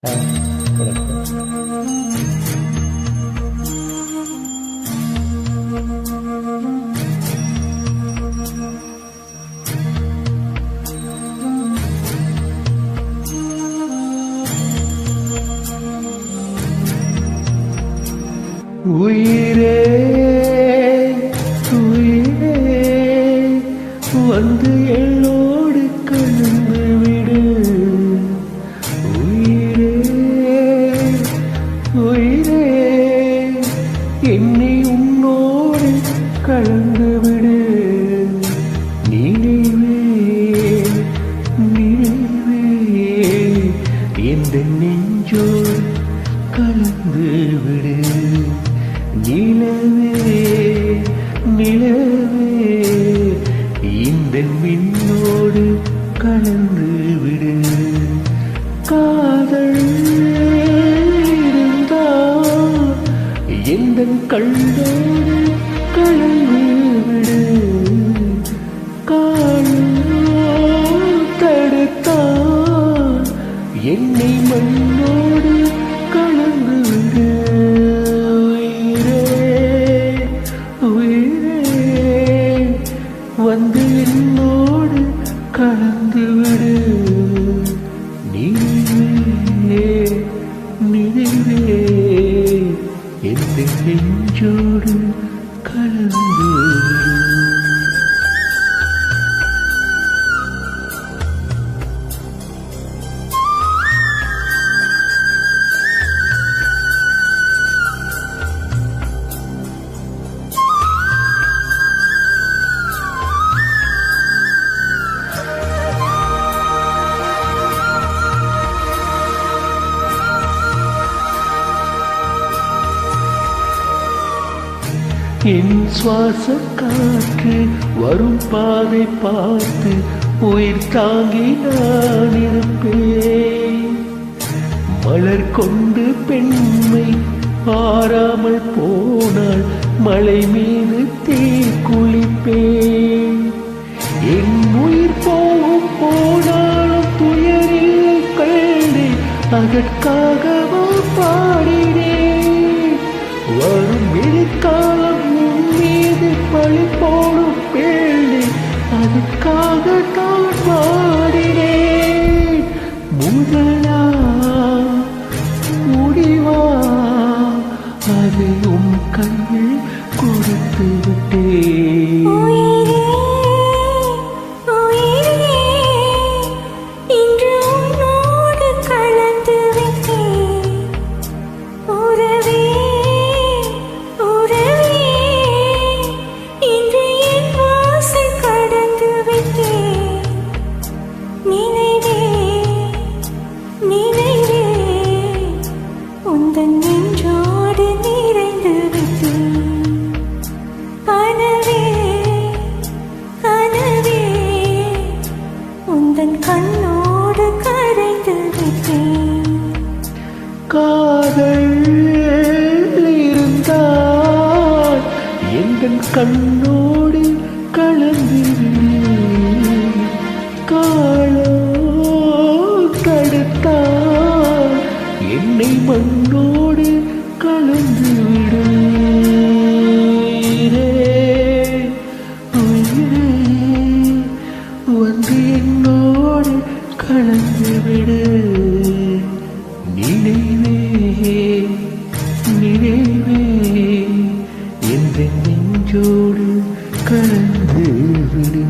ஆ, வணக்கம். உயிரே உயிரே வந்து என்னோடு கலந்து விடு. உயிரே உயிரே என்னை உன்னோடு கலந்து விடு. நினைவே நினைவே எந்த நெஞ்சோடு கலந்து விடு. நிலவே நிலவே இந்த மின்னோடு கலந்து விடு. காதல் இருந்தால் எந்த கண்ணோடு கலந்து விடு. காலம் தடுத்தால் என்னை மண்ணோடு கலந்து விடு. வந்து என்னோடு கலந்து விடு. நினைவே நினைவே எந்த நெஞ்சோடு கலந்து விடு. என் சுவாச காற்று வரும் பாதை பார்த்து உயிர் தாங்கி நான் இருப்பேன். மலர் கொண்டு பெண்மை ஆறாமல் போனால் மலை மீது தீ குளிப்பேன். என் உயிர் போகும் போனாலும் துயரில்லை கண்டு அதற்காகவா பாடினேன். வரும் எதிர்காலம் மீது பழி போடும் பேழை அதுக்காக தான் பாடினேன். முதலா முடிவா அதை உன் கையில் கொடுத்து விட்டேன். கண்ணோடு கரைந்து விட்டேன். காதல் இருந்தால் எங்கள் கண்ணோடு கலந்து விடு. காலோ தடுத்தால் என்னை மண்ணோடு கலந்து விடு. வந்து என்னோடு கலந்து விடு. நினைவே நினைவே எந்த நெஞ்சோடு கலந்து விடு.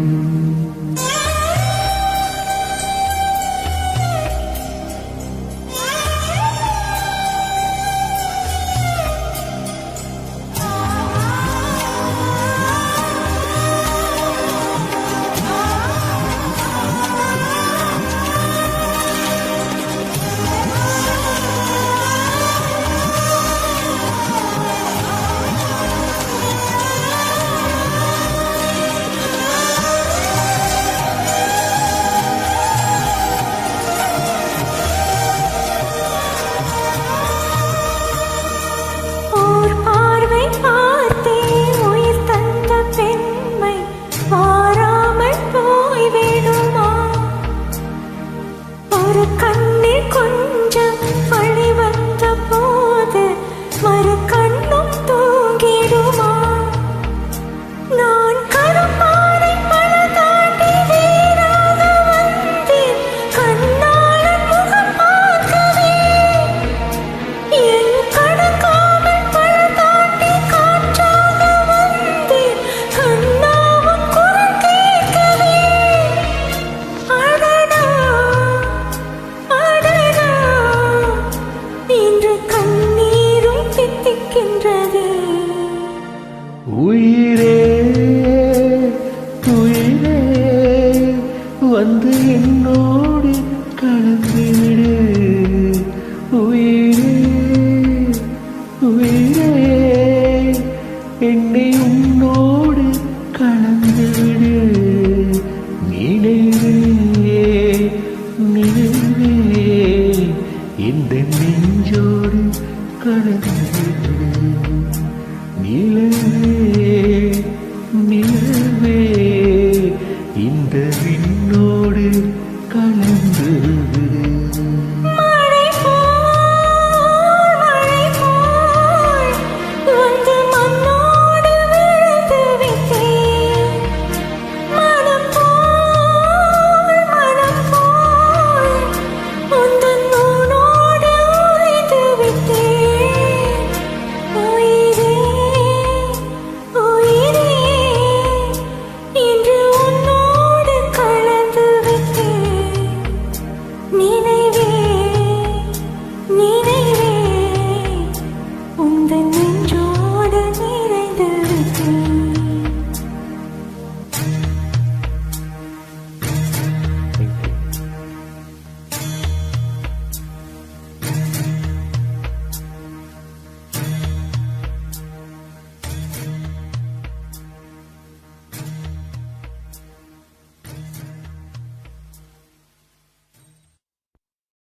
இந்த